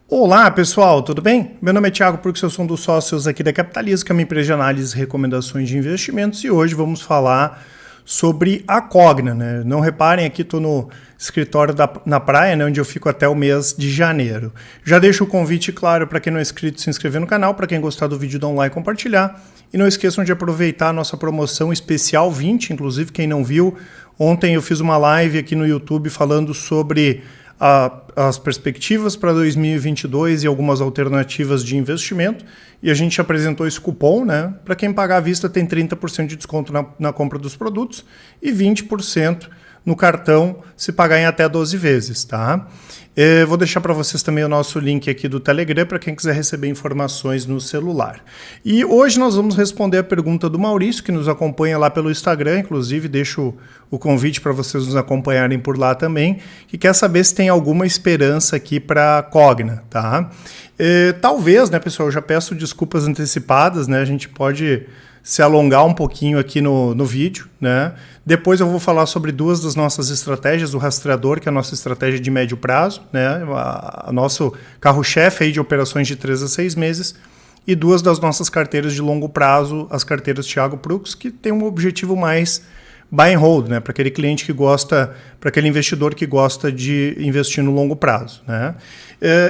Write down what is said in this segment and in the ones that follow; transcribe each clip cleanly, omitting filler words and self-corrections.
Olá pessoal, tudo bem? Meu nome é Thiago Prux, eu sou um dos sócios aqui da Capitalizo, que é uma empresa de análise e recomendações de investimentos, e hoje vamos falar sobre a Cogna, né? Não reparem, aqui estou no escritório na praia, né, onde eu fico até o mês de janeiro. Já deixo o convite claro para quem não é inscrito se inscrever no canal, para quem gostar do vídeo dar um like e compartilhar. E não esqueçam de aproveitar a nossa promoção especial 20, inclusive quem não viu, ontem eu fiz uma live aqui no YouTube falando sobre as perspectivas para 2022 e algumas alternativas de investimento, e a gente apresentou esse cupom, né? Para quem pagar à vista tem 30% de desconto na compra dos produtos e 20% no cartão se pagar em até 12 vezes, tá? Vou deixar para vocês também o nosso link aqui do Telegram para quem quiser receber informações no celular. E hoje nós vamos responder a pergunta do Maurício, que nos acompanha lá pelo Instagram, inclusive deixo o convite para vocês nos acompanharem por lá também, que quer saber se tem alguma esperança aqui para a Cogna, tá? Talvez, né, pessoal, eu já peço desculpas antecipadas, né? A gente pode se alongar um pouquinho aqui no vídeo, né? Depois eu vou falar sobre duas das nossas estratégias, o rastreador, que é a nossa estratégia de médio prazo, né? A nosso carro-chefe aí de operações de 3 a 6 meses, e duas das nossas carteiras de longo prazo, as carteiras Thiago Prux, que tem um objetivo mais buy and hold, né? Para aquele cliente que gosta, para aquele investidor que gosta de investir no longo prazo, né?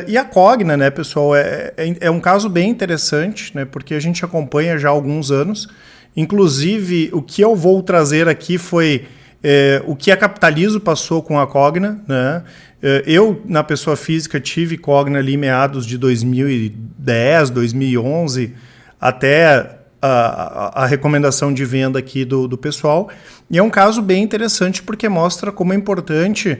E a Cogna, né, pessoal, é um caso bem interessante, né? Porque a gente acompanha já há alguns anos. Inclusive, o que eu vou trazer aqui foi o que a Capitalizo passou com a Cogna, né? Eu, na pessoa física, tive Cogna ali meados de 2010, 2011, até a recomendação de venda aqui do pessoal. E é um caso bem interessante porque mostra como é importante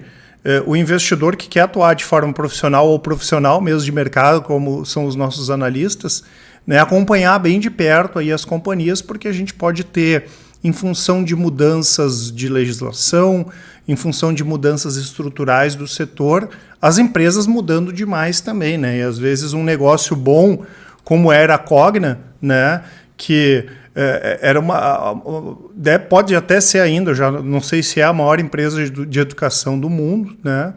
o investidor que quer atuar de forma profissional ou profissional mesmo de mercado, como são os nossos analistas, né, acompanhar bem de perto aí as companhias, porque a gente pode ter, em função de mudanças de legislação, em função de mudanças estruturais do setor, as empresas mudando demais também, né? E às vezes um negócio bom, como era a Cogna, né, que era pode até ser ainda, já não sei se é a maior empresa de educação do mundo, né?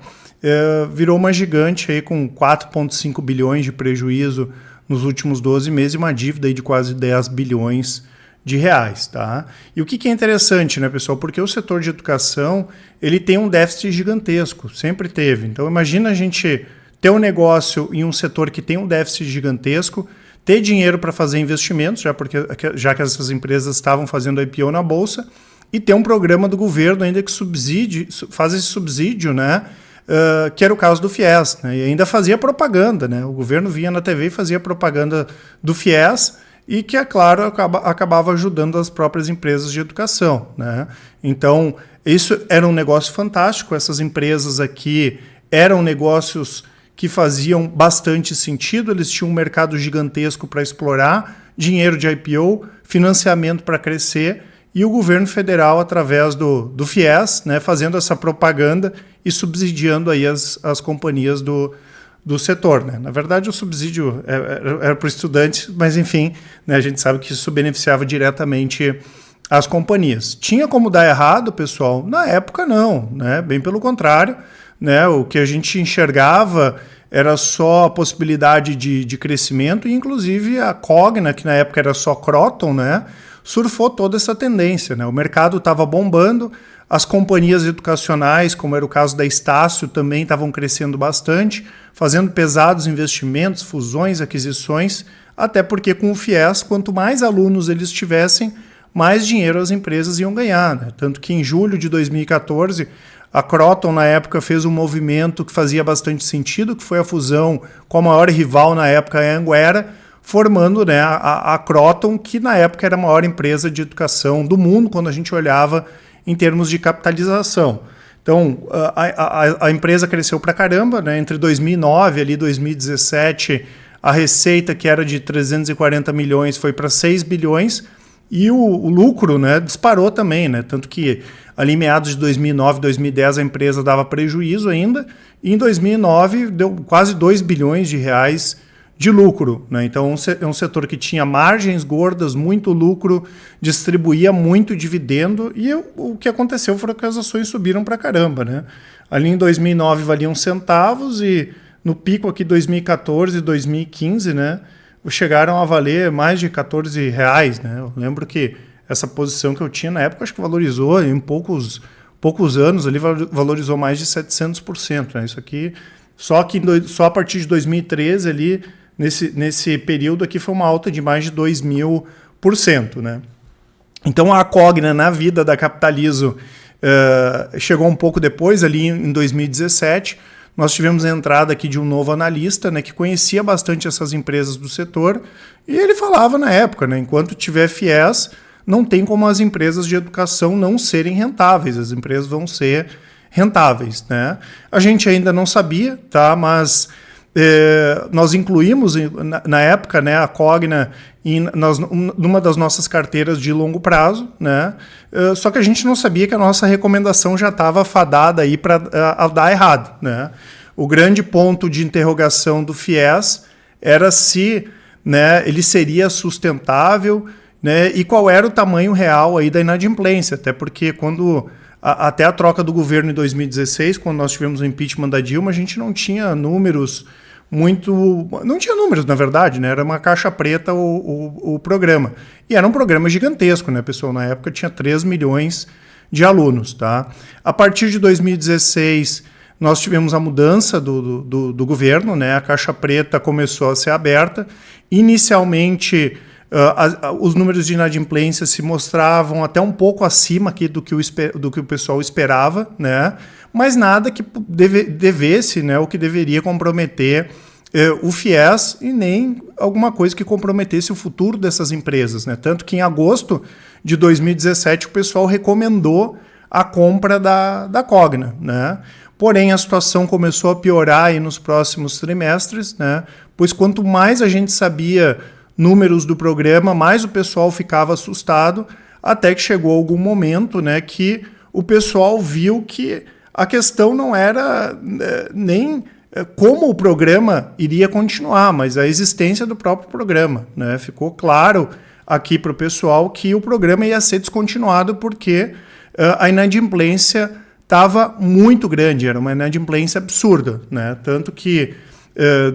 Virou uma gigante aí com 4,5 bilhões de prejuízo nos últimos 12 meses e uma dívida aí de quase 10 bilhões de reais, tá? E o que é interessante, né, pessoal? Porque o setor de educação, ele tem um déficit gigantesco, sempre teve. Então imagina a gente ter um negócio em um setor que tem um déficit gigantesco, ter dinheiro para fazer investimentos, já que essas empresas estavam fazendo IPO na Bolsa, e ter um programa do governo ainda que faz esse subsídio, né? Que era o caso do FIES, né? E ainda fazia propaganda, né? O governo vinha na TV e fazia propaganda do FIES, e que, é claro, acabava ajudando as próprias empresas de educação, né? Então, isso era um negócio fantástico. Essas empresas aqui eram negócios que faziam bastante sentido, eles tinham um mercado gigantesco para explorar, dinheiro de IPO, financiamento para crescer, e o governo federal, através do FIES, né, fazendo essa propaganda e subsidiando aí as companhias do setor, né? Na verdade, o subsídio era para o estudante, mas enfim, né, a gente sabe que isso beneficiava diretamente as companhias. Tinha como dar errado, pessoal? Na época não, né? Bem pelo contrário, né? O que a gente enxergava era só a possibilidade de crescimento, e inclusive a Cogna, que na época era só Croton, né, surfou toda essa tendência, né? O mercado estava bombando, as companhias educacionais, como era o caso da Estácio, também estavam crescendo bastante, fazendo pesados investimentos, fusões, aquisições, até porque com o FIES, quanto mais alunos eles tivessem, mais dinheiro as empresas iam ganhar, né? Tanto que em julho de 2014, a Croton, na época, fez um movimento que fazia bastante sentido, que foi a fusão com a maior rival na época, a Anhanguera, formando, né, a Croton, que na época era a maior empresa de educação do mundo, quando a gente olhava em termos de capitalização. Então, a empresa cresceu pra caramba, né? Entre 2009 e 2017, a receita, que era de 340 milhões, foi para 6 bilhões, e o lucro, né, disparou também, né? Tanto que ali meados de 2009, 2010 a empresa dava prejuízo ainda, e em 2009 deu quase 2 bilhões de reais de lucro, né? Então é um setor que tinha margens gordas, muito lucro, distribuía muito dividendo, e o que aconteceu foi que as ações subiram para caramba, né? Ali em 2009 valiam centavos e no pico aqui 2014, 2015, né, chegaram a valer mais de R$14, né? Eu lembro que essa posição que eu tinha na época, acho que valorizou em poucos anos, ali valorizou mais de 700%, né? Isso aqui, só a partir de 2013, ali, nesse período aqui, foi uma alta de mais de 2.000%, né? Então, a Cogna, na vida da Capitalizo, chegou um pouco depois, ali em 2017, nós tivemos a entrada aqui de um novo analista, né, que conhecia bastante essas empresas do setor, e ele falava na época, né, enquanto tiver FIES, não tem como as empresas de educação não serem rentáveis, as empresas vão ser rentáveis, né? A gente ainda não sabia, tá? Mas nós incluímos na época, né, a Cogna numa das nossas carteiras de longo prazo, né? Só que a gente não sabia que a nossa recomendação já estava fadada aí para dar errado, né? O grande ponto de interrogação do FIES era se, né, ele seria sustentável, né, e qual era o tamanho real aí da inadimplência, até porque até a troca do governo em 2016, quando nós tivemos o impeachment da Dilma, a gente não tinha números não tinha números, na verdade, né? Era uma caixa preta o programa. E era um programa gigantesco, né, pessoal? Na época tinha 3 milhões de alunos, tá? A partir de 2016, nós tivemos a mudança do governo, né? A caixa preta começou a ser aberta. Inicialmente, os números de inadimplência se mostravam até um pouco acima aqui do que o pessoal esperava, né? Mas nada que devesse, né, o que deveria comprometer o FIES e nem alguma coisa que comprometesse o futuro dessas empresas, né? Tanto que em agosto de 2017 o pessoal recomendou a compra da Cogna, né? Porém, a situação começou a piorar aí nos próximos trimestres, né? Pois quanto mais a gente sabia números do programa, mais o pessoal ficava assustado, até que chegou algum momento, né, que o pessoal viu que a questão não era nem como o programa iria continuar, mas a existência do próprio programa, né? Ficou claro aqui para o pessoal que o programa ia ser descontinuado porque a inadimplência estava muito grande, era uma inadimplência absurda, né? Tanto que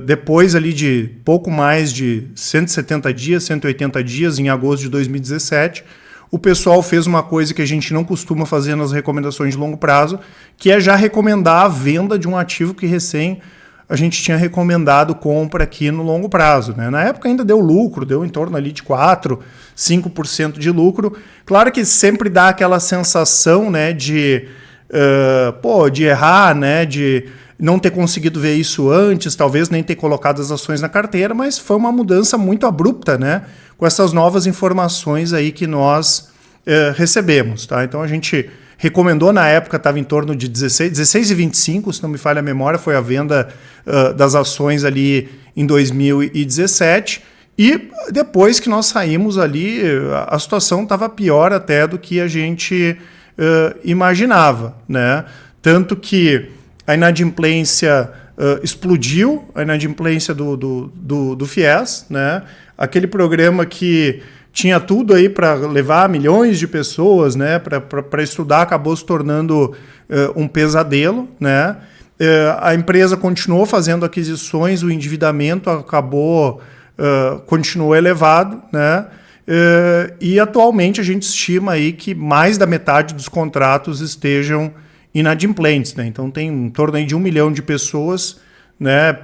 depois ali de pouco mais de 170 dias, 180 dias, em agosto de 2017, o pessoal fez uma coisa que a gente não costuma fazer nas recomendações de longo prazo, que é já recomendar a venda de um ativo que recém a gente tinha recomendado compra aqui no longo prazo, né? Na época ainda deu lucro, deu em torno ali de 4%, 5% de lucro. Claro que sempre dá aquela sensação, né, de errar, né, de não ter conseguido ver isso antes, talvez nem ter colocado as ações na carteira, mas foi uma mudança muito abrupta, né, com essas novas informações aí que nós recebemos, tá? Então a gente recomendou na época, estava em torno de 16,25, se não me falha a memória, foi a venda das ações ali em 2017, e depois que nós saímos ali, a situação estava pior até do que a gente imaginava, né? Tanto que a inadimplência explodiu, a inadimplência do FIES, né? Aquele programa que tinha tudo aí para levar milhões de pessoas, né, para estudar, acabou se tornando um pesadelo, né? A empresa continuou fazendo aquisições, o endividamento continuou elevado, né? E atualmente a gente estima aí que mais da metade dos contratos estejam inadimplentes, né? Então tem em torno aí de 1 milhão de pessoas, né,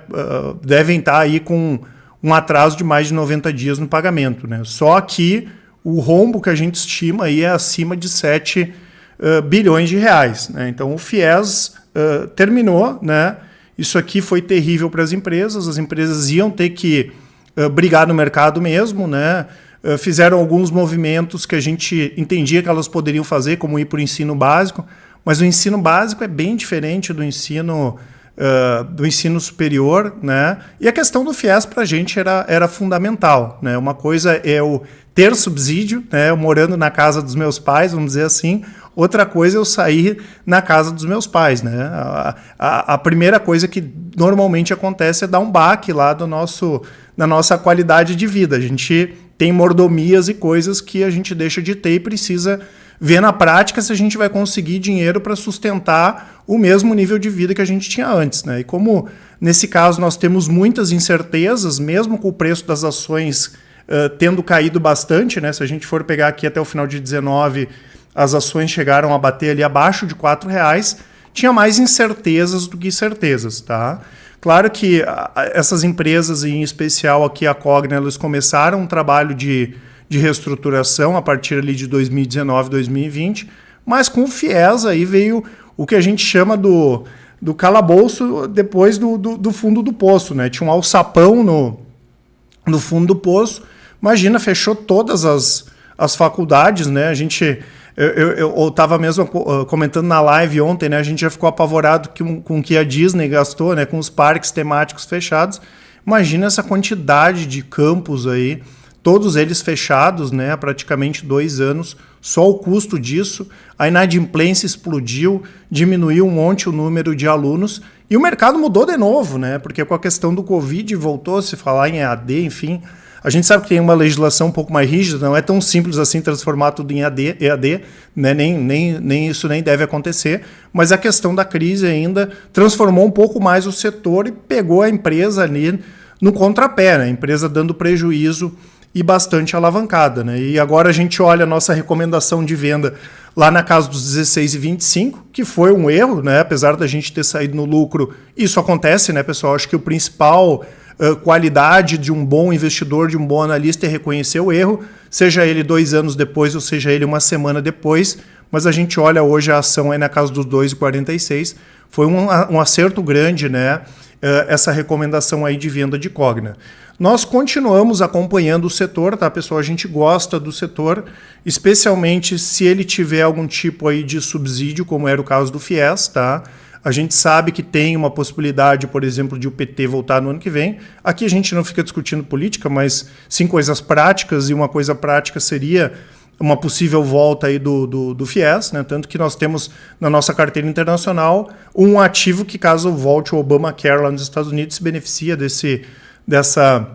devem estar aí com um atraso de mais de 90 dias no pagamento, né? Só que o rombo que a gente estima aí é acima de 7 bilhões de reais, né? Então o FIES terminou, né? Isso aqui foi terrível para as empresas iam ter que brigar no mercado mesmo, né? Fizeram alguns movimentos que a gente entendia que elas poderiam fazer, como ir para o ensino básico, mas o ensino básico é bem diferente do ensino superior, né? E a questão do FIES para a gente era fundamental, né? Uma coisa é o ter subsídio, né? Eu morando na casa dos meus pais, vamos dizer assim. Outra coisa é eu sair na casa dos meus pais, né? A primeira coisa que normalmente acontece é dar um baque lá da nossa qualidade de vida. A gente tem mordomias e coisas que a gente deixa de ter e precisa ver na prática se a gente vai conseguir dinheiro para sustentar o mesmo nível de vida que a gente tinha antes, né? E como nesse caso nós temos muitas incertezas, mesmo com o preço das ações tendo caído bastante, né? Se a gente for pegar aqui até o final de 19, as ações chegaram a bater ali abaixo de R$4, tinha mais incertezas do que certezas, tá? Claro que essas empresas, em especial aqui a Cogna, elas começaram um trabalho de reestruturação a partir ali de 2019, 2020, mas com o FIES aí veio o que a gente chama do calabouço depois do fundo do poço, né? Tinha um alçapão no fundo do poço, imagina, fechou todas as faculdades, né? A gente... Eu estava mesmo comentando na live ontem, né? A gente já ficou apavorado com o que a Disney gastou, né? Com os parques temáticos fechados. Imagina essa quantidade de campos aí, todos eles fechados, né? Há praticamente 2 anos. Só o custo disso. A inadimplência explodiu, diminuiu um monte o número de alunos. E o mercado mudou de novo, né? Porque com a questão do Covid voltou a se falar em EAD, enfim... A gente sabe que tem uma legislação um pouco mais rígida, não é tão simples assim transformar tudo em EAD, né? nem isso nem deve acontecer, mas a questão da crise ainda transformou um pouco mais o setor e pegou a empresa ali no contrapé, né? A empresa dando prejuízo e bastante alavancada, né? E agora a gente olha a nossa recomendação de venda lá na casa dos 16,25, que foi um erro, né? Apesar da gente ter saído no lucro, isso acontece, né, pessoal? Acho que o principal... qualidade de um bom investidor, de um bom analista é reconhecer o erro, seja ele 2 anos depois ou seja ele uma semana depois, mas a gente olha hoje a ação aí na casa dos 2,46, foi um acerto grande, né? Essa recomendação aí de venda de Cogna. Nós continuamos acompanhando o setor, tá, pessoal? A gente gosta do setor, especialmente se ele tiver algum tipo aí de subsídio, como era o caso do FIES, tá? A gente sabe que tem uma possibilidade, por exemplo, de o PT voltar no ano que vem. Aqui a gente não fica discutindo política, mas sim coisas práticas, e uma coisa prática seria uma possível volta aí do FIES, né? Tanto que nós temos na nossa carteira internacional um ativo que, caso volte o Obamacare lá nos Estados Unidos, se beneficia dessa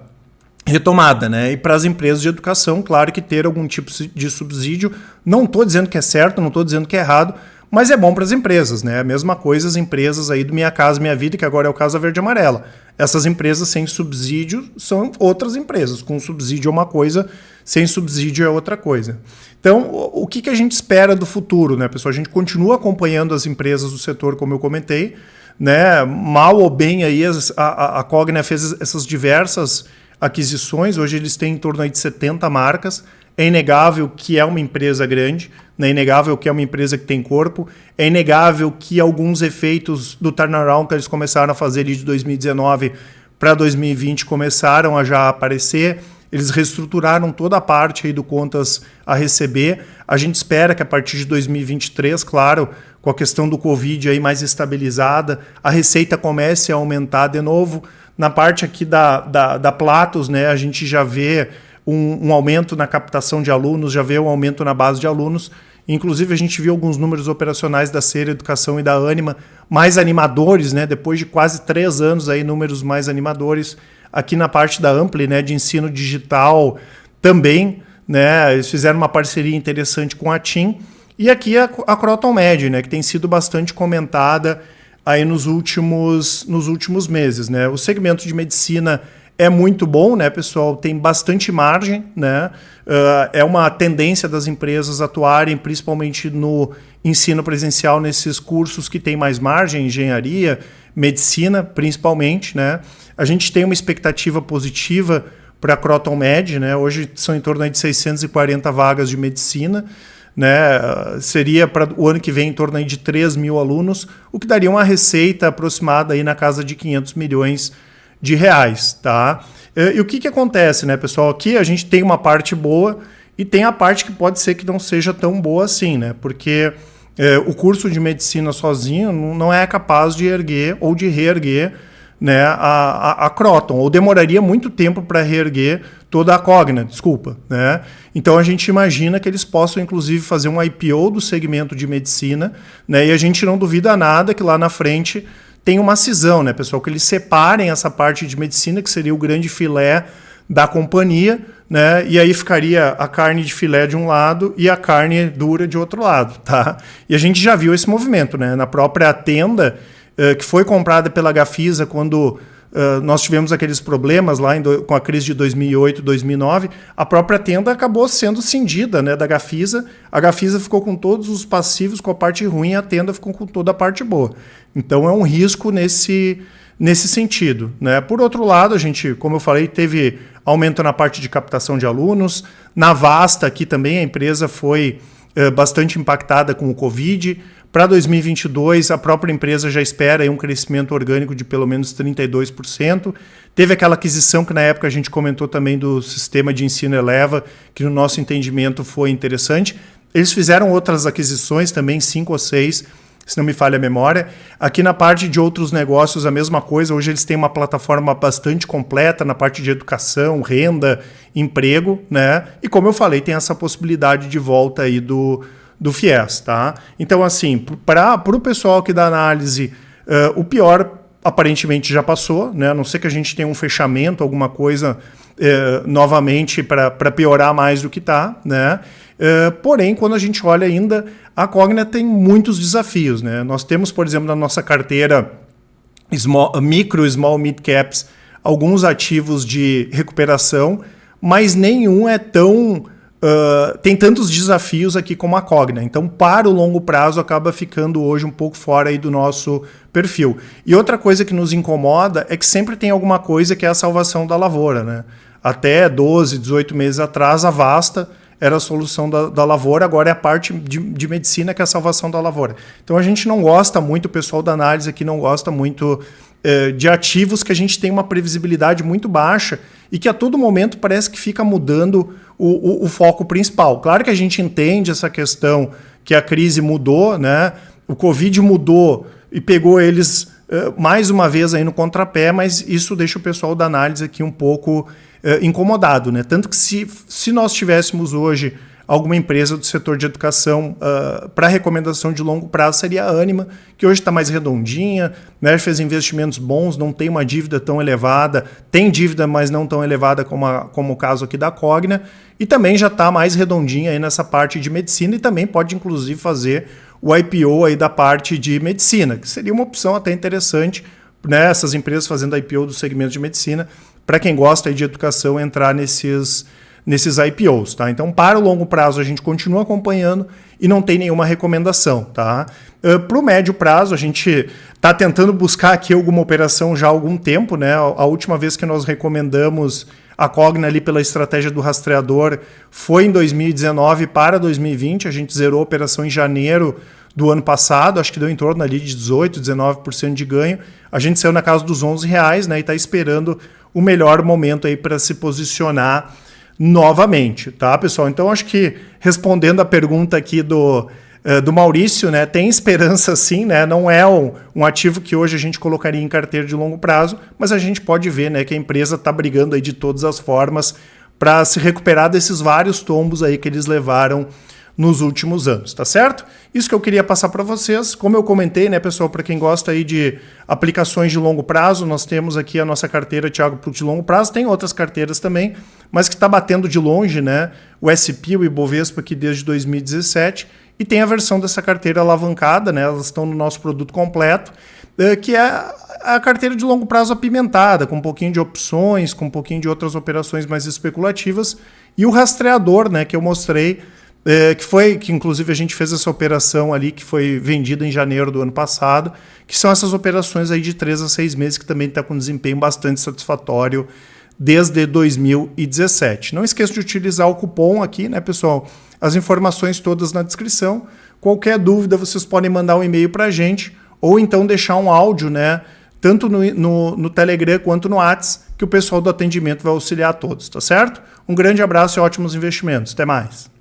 retomada, né? E para as empresas de educação, claro que ter algum tipo de subsídio, não estou dizendo que é certo, não estou dizendo que é errado, mas é bom para as empresas, né? A mesma coisa as empresas aí do Minha Casa Minha Vida, que agora é o Casa Verde e Amarela. Essas empresas sem subsídio são outras empresas. Com subsídio é uma coisa, sem subsídio é outra coisa. Então, o que a gente espera do futuro, né, pessoal? A gente continua acompanhando as empresas do setor, como eu comentei, né? Mal ou bem aí a Cogna fez essas diversas aquisições. Hoje eles têm em torno aí de 70 marcas. É inegável que é uma empresa grande, é inegável que é uma empresa que tem corpo, é inegável que alguns efeitos do turnaround que eles começaram a fazer ali de 2019 para 2020 começaram a já aparecer. Eles reestruturaram toda a parte aí do contas a receber. A gente espera que a partir de 2023, claro, com a questão do Covid aí mais estabilizada, a receita comece a aumentar de novo. Na parte aqui da Platos, né, a gente já vê um aumento na captação de alunos, já vê um aumento na base de alunos. Inclusive, a gente viu alguns números operacionais da Ser Educação e da Ânima mais animadores, né? Depois de quase 3 anos, aí, números mais animadores. Aqui na parte da Ampli, né, de ensino digital também, né? Eles fizeram uma parceria interessante com a TIM. E aqui a Croton Med, né, que tem sido bastante comentada aí nos últimos meses, né? O segmento de medicina é muito bom, né, pessoal? Tem bastante margem, né? É uma tendência das empresas atuarem principalmente no ensino presencial nesses cursos que tem mais margem, engenharia, medicina, principalmente, né? A gente tem uma expectativa positiva para a Croton Med, né? Hoje são em torno de 640 vagas de medicina, né? Seria para o ano que vem em torno de 3 mil alunos, o que daria uma receita aproximada aí na casa de 500 milhões de reais, tá? E o que acontece, né, pessoal? Aqui a gente tem uma parte boa e tem a parte que pode ser que não seja tão boa assim, né? Porque o curso de medicina sozinho não é capaz de erguer ou de reerguer, né, a Croton, ou demoraria muito tempo para reerguer toda a Cogna, desculpa, né? Então a gente imagina que eles possam inclusive fazer um IPO do segmento de medicina, né? E a gente não duvida nada que lá na frente tem uma cisão, né, pessoal? Que eles separem essa parte de medicina, que seria o grande filé da companhia, né? E aí ficaria a carne de filé de um lado e a carne dura de outro lado, tá? E a gente já viu esse movimento, né? Na própria Tenda, que foi comprada pela Gafisa quando nós tivemos aqueles problemas lá com a crise de 2008, 2009, a própria Tenda acabou sendo cindida, né, da Gafisa. A Gafisa ficou com todos os passivos, com a parte ruim, e a Tenda ficou com toda a parte boa. Então é um risco nesse sentido, né? Por outro lado, a gente, como eu falei, teve aumento na parte de captação de alunos. Na Vasta, aqui também a empresa foi bastante impactada com o Covid. Para 2022, a própria empresa já espera aí um crescimento orgânico de pelo menos 32%. Teve aquela aquisição que na época a gente comentou também do sistema de ensino Eleva, que no nosso entendimento foi interessante. Eles fizeram outras aquisições também, 5 ou 6, se não me falha a memória. Aqui na parte de outros negócios, a mesma coisa. Hoje eles têm uma plataforma bastante completa na parte de educação, renda, emprego, né? E como eu falei, tem essa possibilidade de volta aí do FIES, tá? Então, assim, para o pessoal que dá análise, o pior aparentemente já passou, né? A não ser que a gente tenha um fechamento, alguma coisa novamente para piorar mais do que está, né? Porém, quando a gente olha ainda, a Cogna tem muitos desafios, né? Nós temos, por exemplo, na nossa carteira micro, small, mid caps, alguns ativos de recuperação, mas nenhum é tão... tem tantos desafios aqui como a Cogna. Então, para o longo prazo, acaba ficando hoje um pouco fora aí do nosso perfil. E outra coisa que nos incomoda é que sempre tem alguma coisa que é a salvação da lavoura, né? Até 12, 18 meses atrás, a Vasta era a solução da lavoura, agora é a parte de medicina que é a salvação da lavoura. Então, a gente não gosta muito, o pessoal da análise aqui não gosta muito de ativos que a gente tem uma previsibilidade muito baixa e que a todo momento parece que fica mudando o foco principal. Claro que a gente entende essa questão que a crise mudou, né? O Covid mudou e pegou eles mais uma vez aí no contrapé, mas isso deixa o pessoal da análise aqui um pouco incomodado, né? Tanto que se nós tivéssemos hoje alguma empresa do setor de educação para recomendação de longo prazo seria a Ânima, que hoje está mais redondinha, né? Fez investimentos bons, não tem uma dívida tão elevada, tem dívida, mas não tão elevada como o caso aqui da Cogna, e também já está mais redondinha aí nessa parte de medicina e também pode inclusive fazer o IPO aí da parte de medicina, que seria uma opção até interessante, né? Essas empresas fazendo IPO do segmento de medicina, para quem gosta aí de educação entrar nesses IPOs, tá? Então, para o longo prazo, a gente continua acompanhando e não tem nenhuma recomendação, tá? Para o médio prazo, a gente está tentando buscar aqui alguma operação já há algum tempo, né? A última vez que nós recomendamos a Cogna ali pela estratégia do rastreador foi em 2019 para 2020, a gente zerou a operação em janeiro do ano passado, acho que deu em torno ali de 18%, 19% de ganho. A gente saiu na casa dos R$11, né? E está esperando o melhor momento aí para se posicionar novamente, tá, pessoal? Então, acho que respondendo a pergunta aqui do Maurício, né, tem esperança sim, né? Não é um ativo que hoje a gente colocaria em carteira de longo prazo, mas a gente pode ver, né, que a empresa está brigando aí de todas as formas para se recuperar desses vários tombos aí que eles levaram nos últimos anos, tá certo? Isso que eu queria passar para vocês. Como eu comentei, né, pessoal, para quem gosta aí de aplicações de longo prazo, nós temos aqui a nossa carteira Thiago Pluk de longo prazo, tem outras carteiras também, mas que está batendo de longe, né, o SP, o Ibovespa aqui desde 2017, e tem a versão dessa carteira alavancada, né, elas estão no nosso produto completo, que é a carteira de longo prazo apimentada, com um pouquinho de opções, com um pouquinho de outras operações mais especulativas, e o rastreador, né, que eu mostrei, que inclusive a gente fez essa operação ali que foi vendida em janeiro do ano passado, que são essas operações aí de 3 a 6 meses que também está com desempenho bastante satisfatório desde 2017. Não esqueça de utilizar o cupom aqui, né, pessoal? As informações todas na descrição. Qualquer dúvida vocês podem mandar um e-mail para a gente ou então deixar um áudio, né, tanto no Telegram quanto no WhatsApp, que o pessoal do atendimento vai auxiliar a todos, tá certo? Um grande abraço e ótimos investimentos. Até mais.